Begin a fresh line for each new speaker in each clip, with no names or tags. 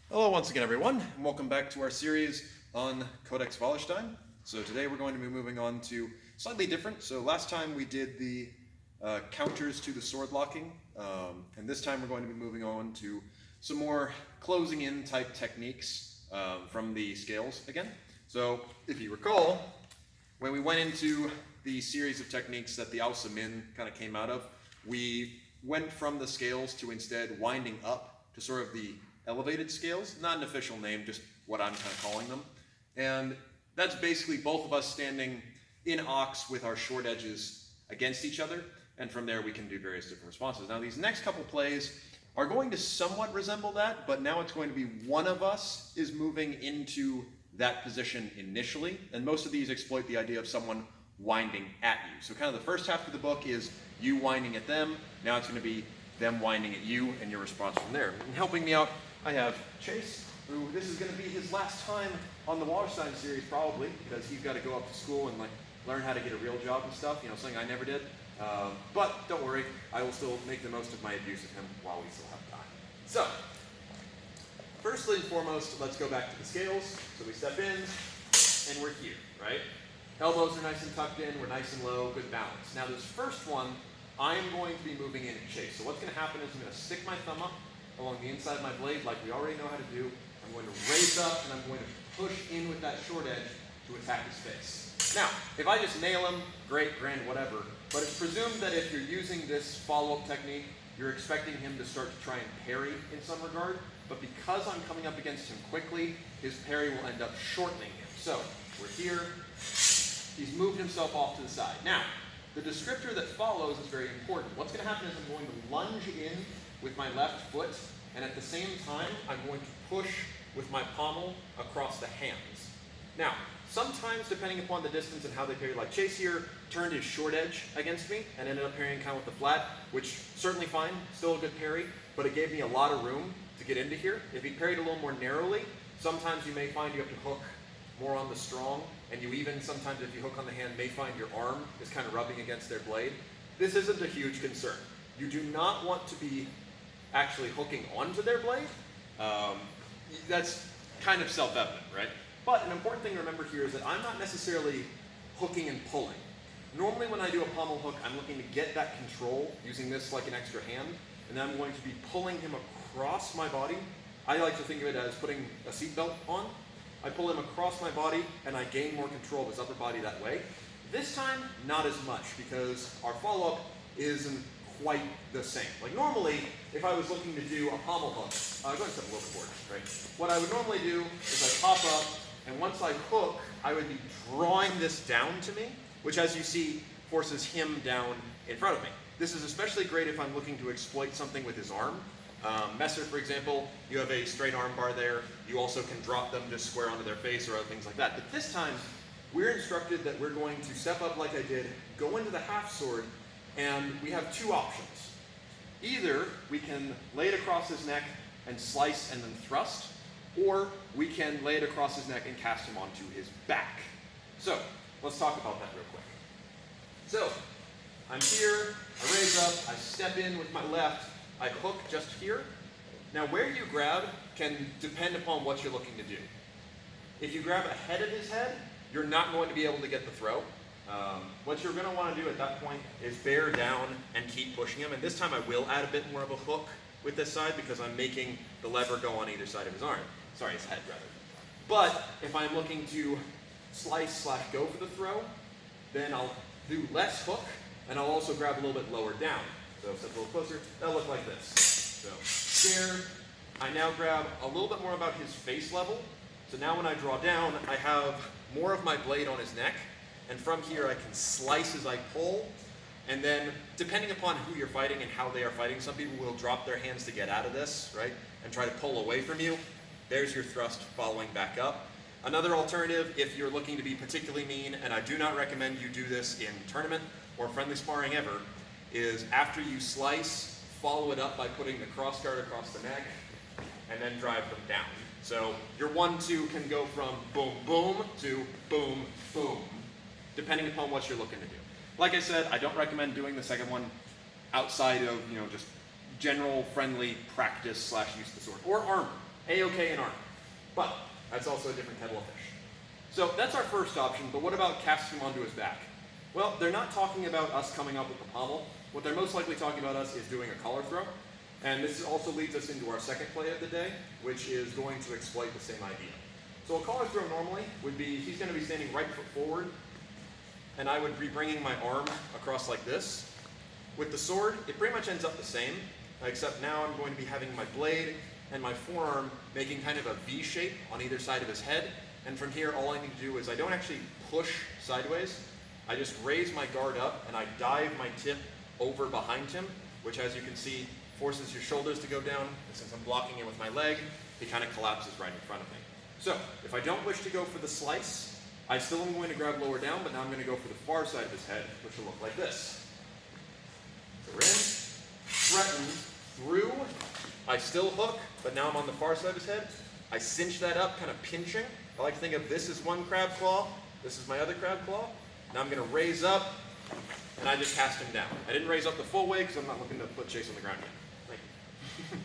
Hello once again everyone, and welcome back to our series on Codex Wallerstein. So today we're going to be moving on to slightly different. So last time we did the counters to the sword locking, and this time we're going to be moving on to some more closing in type techniques from the scales again. So if you recall, when we went into the series of techniques that the Ausa Min kind of came out of, we went from the scales to instead winding up to sort of the elevated scales, not an official name, just what I'm kind of calling them. And that's basically both of us standing in ox with our short edges against each other, and from there we can do various different responses. Now these next couple plays are going to somewhat resemble that, but now it's going to be one of us is moving into that position initially, and most of these exploit the idea of someone winding at you. So kind of the first half of the book is you winding at them, now it's going to be them winding at you and your response from there. And helping me out, I have Chase, who this is going to be his last time on the Wallerstein series probably, because he's got to go up to school and learn how to get a real job and stuff, something I never did. But don't worry, I will still make the most of my abuse of him while we still have time. So, firstly and foremost, let's go back to the scales. So we step in, and we're here, right? Elbows are nice and tucked in, we're nice and low, good balance. Now this first one, I'm going to be moving in at Chase. So what's going to happen is I'm going to stick my thumb up along the inside of my blade like we already know how to do. I'm going to raise up and I'm going to push in with that short edge to attack his face. Now, if I just nail him, great, grand, whatever, but it's presumed that if you're using this follow-up technique, you're expecting him to start to try and parry in some regard, but because I'm coming up against him quickly, his parry will end up shortening him. So, we're here, he's moved himself off to the side. Now, the descriptor that follows is very important. What's going to happen is I'm going to lunge in with my left foot, and at the same time, I'm going to push with my pommel across the hands. Now, sometimes, depending upon the distance and how they parry, like Chase here turned his short edge against me and ended up parrying kind of with the flat, which certainly fine, still a good parry, but it gave me a lot of room to get into here. If he parried a little more narrowly, sometimes you may find you have to hook more on the strong, and you even, sometimes if you hook on the hand, may find your arm is kind of rubbing against their blade. This isn't a huge concern. You do not want to be actually hooking onto their blade. That's kind of self-evident, right? But an important thing to remember here is that I'm not necessarily hooking and pulling. Normally when I do a pommel hook, I'm looking to get that control using this like an extra hand, and then I'm going to be pulling him across my body. I like to think of it as putting a seatbelt on. I pull him across my body and I gain more control of his upper body that way. This time, not as much, because our follow-up isn't quite the same. Like normally, if I was looking to do a pommel hook, go ahead and step a little bit forward, right? What I would normally do is I pop up, and once I hook, I would be drawing this down to me, which as you see, forces him down in front of me. This is especially great if I'm looking to exploit something with his arm. Messer, for example, you have a straight arm bar there. You also can drop them just square onto their face or other things like that. But this time, we're instructed that we're going to step up like I did, go into the half sword, and we have two options. Either we can lay it across his neck and slice and then thrust, or we can lay it across his neck and cast him onto his back. So, let's talk about that real quick. So, I'm here, I raise up, I step in with my left, I hook just here. Now where you grab can depend upon what you're looking to do. If you grab ahead of his head, you're not going to be able to get the throw. What you're going to want to do at that point is bear down and keep pushing him. And this time I will add a bit more of a hook with this side because I'm making the lever go on either side of his arm. Sorry, his head rather. But if I'm looking to slice/go for the throw, then I'll do less hook and I'll also grab a little bit lower down. So step a little closer, that'll look like this. So here, I now grab a little bit more about his face level. So now when I draw down, I have more of my blade on his neck. And from here I can slice as I pull, and then depending upon who you're fighting and how they are fighting, some people will drop their hands to get out of this, right, and try to pull away from you. There's your thrust following back up. Another alternative, if you're looking to be particularly mean, and I do not recommend you do this in tournament or friendly sparring ever, is after you slice, follow it up by putting the cross guard across the neck, and then drive them down. So your 1-2 can go from boom, boom to boom, boom, depending upon what you're looking to do. Like I said, I don't recommend doing the second one outside of, just general friendly practice / use of the sword, or armor.
A-okay in armor. But that's also a different kettle of fish. So that's our first option, but what about casting him onto his back? Well, they're not talking about us coming up with the pommel. What they're most likely talking about us is doing a collar throw. And this also leads us into our second play of the day, which is going to exploit the same idea. So a collar throw normally would be, he's going to be standing right foot forward, and I would be bringing my arm across like this. With the sword, it pretty much ends up the same, except now I'm going to be having my blade and my forearm making kind of a V shape on either side of his head. And from here, all I need to do is I don't actually push sideways. I just raise my guard up and I dive my tip over behind him, which, as you can see, forces your shoulders to go down. And since I'm blocking it with my leg, he kind of collapses right in front of me. So if I don't wish to go for the slice, I still am going to grab lower down, but now I'm going to go for the far side of his head, which will look like this. So we're in, threaten, through. I still hook, but now I'm on the far side of his head. I cinch that up, kind of pinching. I like to think of this as one crab claw. This is my other crab claw. Now I'm going to raise up, and I just cast him down. I didn't raise up the full way because I'm not looking to put Chase on the ground yet. Thank you.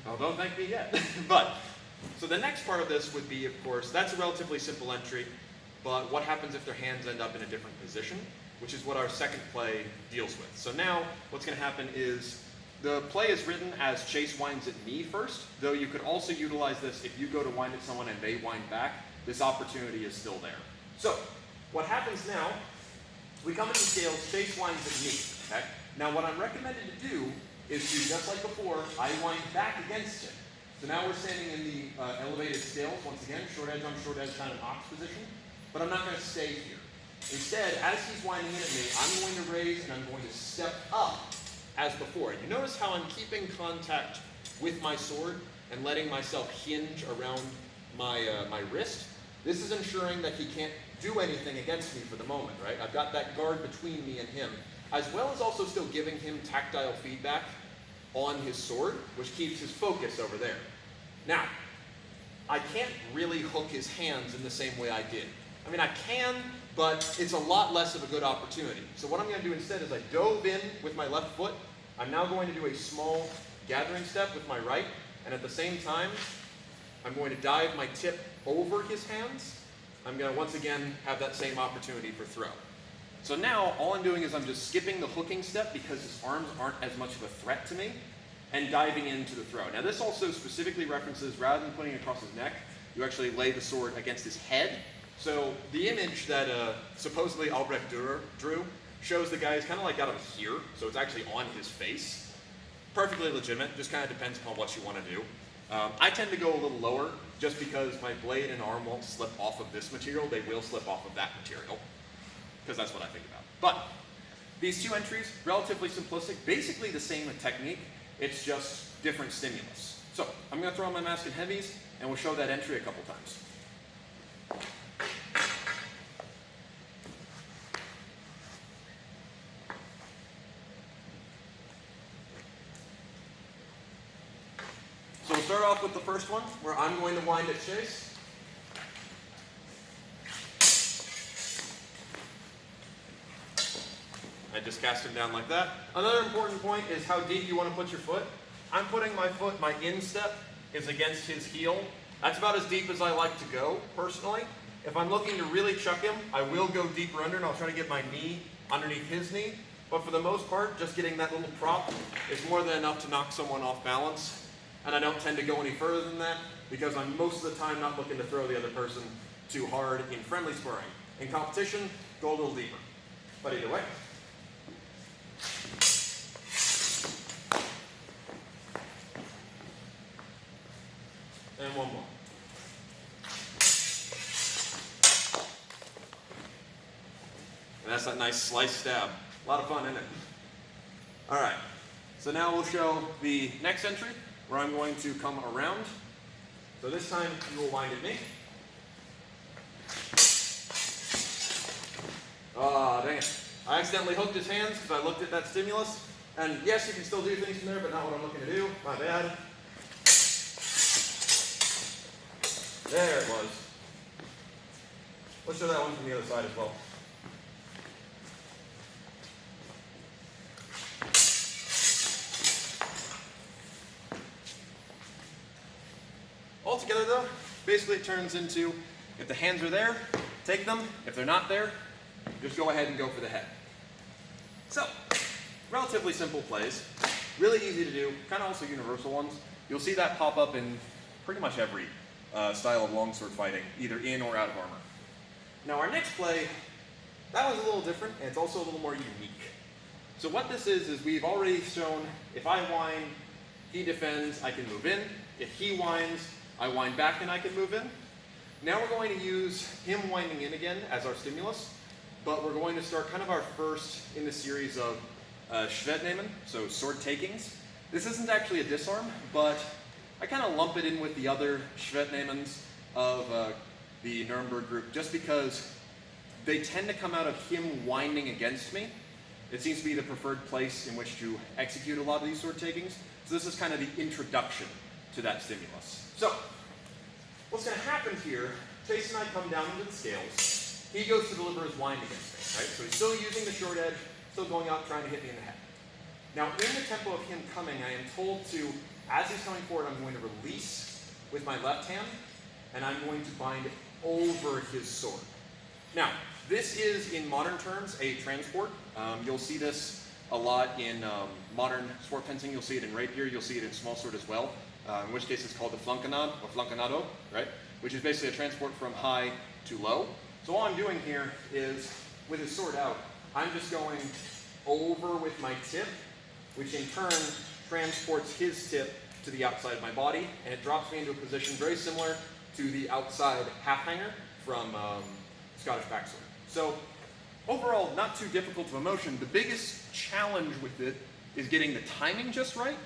Oh, don't thank me yet. But, so the next part of this would be, of course, that's a relatively simple entry, but what happens if their hands end up in a different position, which is what our second play deals with. So now, what's going to happen is, the play is written as Chase winds at me first, though you could also utilize this if you go to wind at someone and they wind back. This opportunity is still there. So, what happens now, we come into scales, Chase winds at me. Okay? Now what I'm recommended to do is to, just like before, I wind back against him. So now we're standing in the elevated scales, once again, short edge on short edge, kind of ox position, but I'm not going to stay here. Instead, as he's winding in at me, I'm going to raise and I'm going to step up as before. You notice how I'm keeping contact with my sword and letting myself hinge around my, my wrist. This is ensuring that he can't do anything against me for the moment, right? I've got that guard between me and him, as well as also still giving him tactile feedback on his sword, which keeps his focus over there. Now, I can't really hook his hands in the same way I did. I mean, I can, but it's a lot less of a good opportunity. So what I'm going to do instead is I dove in with my left foot. I'm now going to do a small gathering step with my right, and at the same time, I'm going to dive my tip over his hands. I'm going to once again have that same opportunity for throw. So now all I'm doing is I'm just skipping the hooking step because his arms aren't as much of a threat to me, and diving into the throw. Now this also specifically references, rather than putting it across his neck, you actually lay the sword against his head. So the image that supposedly Albrecht drew shows the guy is kind of like got him here, so it's actually on his face. Perfectly legitimate, just kind of depends upon what you want to do. I tend to go a little lower just because my blade and arm won't slip off of this material, they will slip off of that material, because that's what I think about. But these two entries, relatively simplistic, basically the same technique, it's just different stimulus. So I'm going to throw on my mask and heavies, and we'll show that entry a couple times. So we'll start off with the first one, where I'm going to wind at Chase. I just cast him down like that. Another important point is how deep you want to put your foot. I'm putting my foot, my instep is against his heel. That's about as deep as I like to go, personally. If I'm looking to really chuck him, I will go deeper under, and I'll try to get my knee underneath his knee. But for the most part, just getting that little prop is more than enough to knock someone off balance. And I don't tend to go any further than that because I'm most of the time not looking to throw the other person too hard in friendly sparring. In competition, go a little deeper. But either way. And one more. And that's that nice slice stab. A lot of fun, isn't it? All right. So now we'll show the next entry, where I'm going to come around. So this time you will wind at me. Ah, dang it. I accidentally hooked his hands because I looked at that stimulus. And yes, you can still do things from there, but not what I'm looking to do. My bad. There it was. Let's show that one from the other side as well. Altogether though, basically it turns into, if the hands are there, take them. If they're not there, just go ahead and go for the head. So, relatively simple plays, really easy to do, kind of also universal ones. You'll see that pop up in pretty much every style of longsword fighting, either in or out of armor. Now our next play, that one's a little different, and it's also a little more unique. So what this is we've already shown, if I whine, he defends, I can move in. If he whines, I whine back and I can move in. Now we're going to use him whining in again as our stimulus, but we're going to start kind of our first in the series of Schwertnehmen, so sword takings. This isn't actually a disarm, but I kind of lump it in with the other Schwertnehmens of the Nuremberg group just because they tend to come out of him whining against me. It seems to be the preferred place in which to execute a lot of these sword takings. So this is kind of the introduction to that stimulus. So, what's going to happen here, Chase and I come down into the scales. He goes to deliver his whine against me, right? So he's still using the short edge, still going out trying to hit me in the head. Now, in the tempo of him coming, I am told to, as he's coming forward, I'm going to release with my left hand, and I'm going to bind over his sword. Now, this is, in modern terms, a transport. You'll see this a lot in modern sword fencing. You'll see it in rapier. You'll see it in small sword as well, in which case it's called the flancanado, or flancanado, right? Which is basically a transport from high to low. So all I'm doing here is, with his sword out, I'm just going over with my tip, which in turn transports his tip to the outside of my body, and it drops me into a position very similar to the outside half hanger from Scottish backsword. So overall, not too difficult of a motion. The biggest challenge with it is getting the timing just right,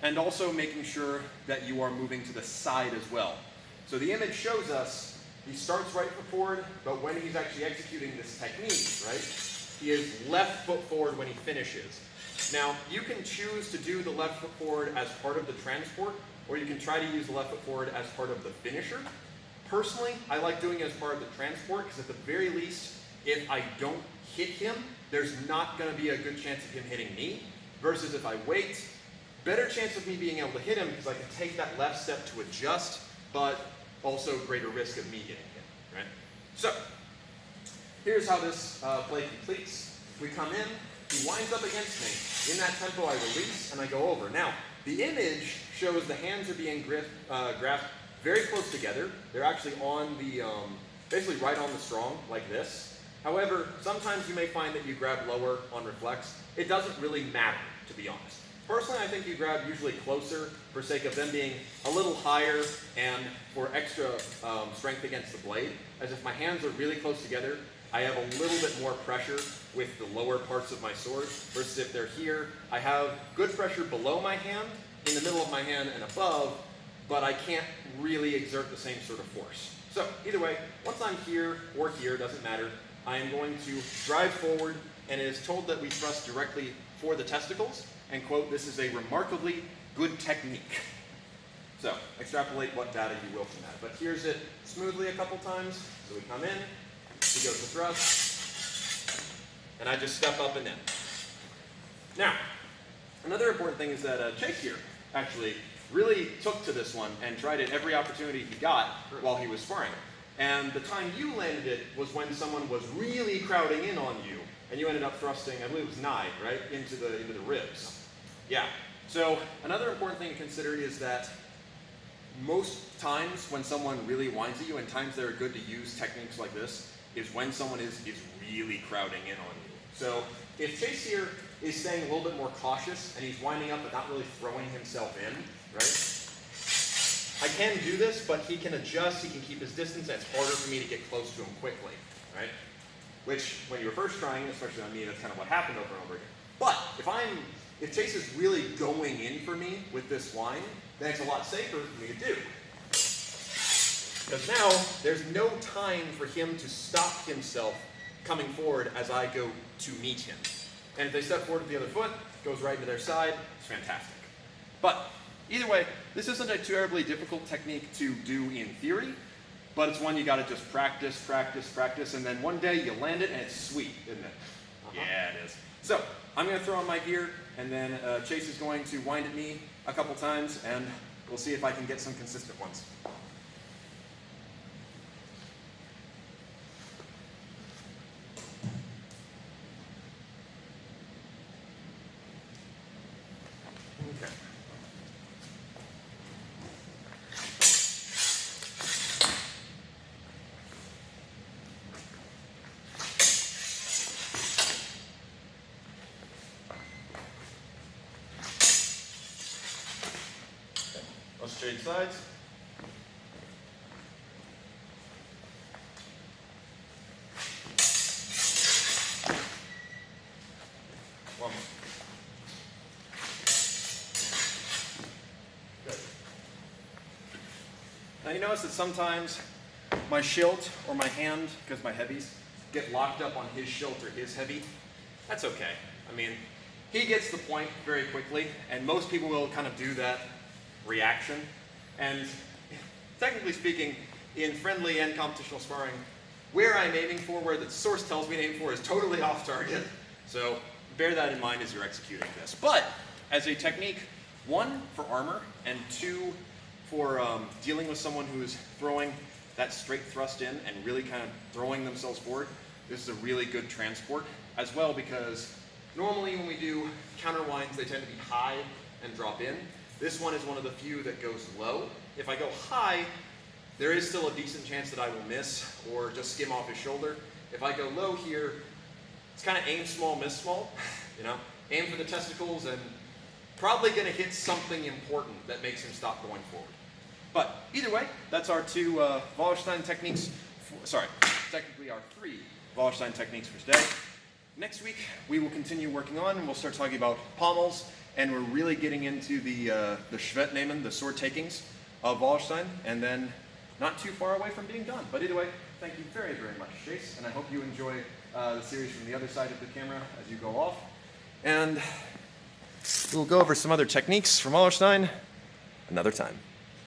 and also making sure that you are moving to the side as well. So the image shows us he starts right foot forward, but when he's actually executing this technique, right, he is left foot forward when he finishes. Now, you can choose to do the left foot forward as part of the transport, or you can try to use the left foot forward as part of the finisher. Personally, I like doing it as part of the transport, because at the very least, if I don't hit him, there's not going to be a good chance of him hitting me, versus if I wait, better chance of me being able to hit him, because I can take that left step to adjust, but also greater risk of me hitting him, right? So, here's how this play completes. We come in, he winds up against me. In that tempo, I release and I go over. Now, the image shows the hands are being grasped very close together. They're actually on the, basically right on the strong, like this. However, sometimes you may find that you grab lower on reflex. It doesn't really matter, to be honest. Personally, I think you grab usually closer for sake of them being a little higher and for extra strength against the blade. As if my hands are really close together, I have a little bit more pressure with the lower parts of my sword, versus if they're here, I have good pressure below my hand, in the middle of my hand, and above, but I can't really exert the same sort of force. So either way, once I'm here or here, doesn't matter, I am going to drive forward, and it is told that we thrust directly for the testicles, and quote, this is a remarkably good technique. So extrapolate what data you will from that. But here's it smoothly a couple times. So we come in, he goes to thrust, and I just step up and in. Now, another important thing is that Chase here actually really took to this one and tried it every opportunity he got while he was sparring. And the time you landed it was when someone was really crowding in on you, and you ended up thrusting, I believe it was nigh, right, into the ribs. Yeah. So another important thing to consider is that most times when someone really whines at you, and times that are good to use techniques like this, is when someone is really crowding in on you. So if Chase here is staying a little bit more cautious, and he's winding up but not really throwing himself in, right? I can do this, but he can adjust, he can keep his distance, and it's harder for me to get close to him quickly, right? Which, when you were first trying, especially on me, that's kind of what happened over and over again. But if Chase is really going in for me with this whine, then it's a lot safer for me to do. Because now, there's no time for him to stop himself coming forward as I go to meet him. And if they step forward with the other foot, goes right into their side, it's fantastic. But either way, this isn't a terribly difficult technique to do in theory, but it's one you gotta just practice, and then one day you land it and it's sweet, isn't it? Yeah, it is. So, I'm gonna throw on my gear, and then Chase is going to wind at me a couple times, and We'll see if I can get some consistent ones. Okay. Let's trade sides. One more. Good. Now you notice that sometimes my shield or my hand, because my heavies, get locked up on his shield or his heavy. That's okay. I mean, he gets the point very quickly, and most people will kind of do that reaction. And technically speaking, in friendly and competitional sparring, where I'm aiming for, where the source tells me to aim for, is totally off target. So bear that in mind as you're executing this. But as a technique, one, for armor, and two, for dealing with someone who's throwing that straight thrust in and really kind of throwing themselves forward, this is a really good transport as well, because normally when we do counter winds, they tend to be high and drop in. This one is one of the few that goes low. If I go high, there is still a decent chance that I will miss or just skim off his shoulder. If I go low here, it's kind of aim small, miss small. You know, aim for the testicles and probably going to hit something important that makes him stop going forward. But either way, that's our two Wallerstein techniques. Technically our three Wallerstein techniques for today. Next week, we will continue working on, and we'll start talking about pommels, and we're really getting into the Schwertnehmen, the sword takings of Wallerstein, and then not too far away from being done. But either way, thank you very, very much, Chase, and I hope you enjoy the series from the other side of the camera as you go off. And we'll go over some other techniques from Wallerstein another time.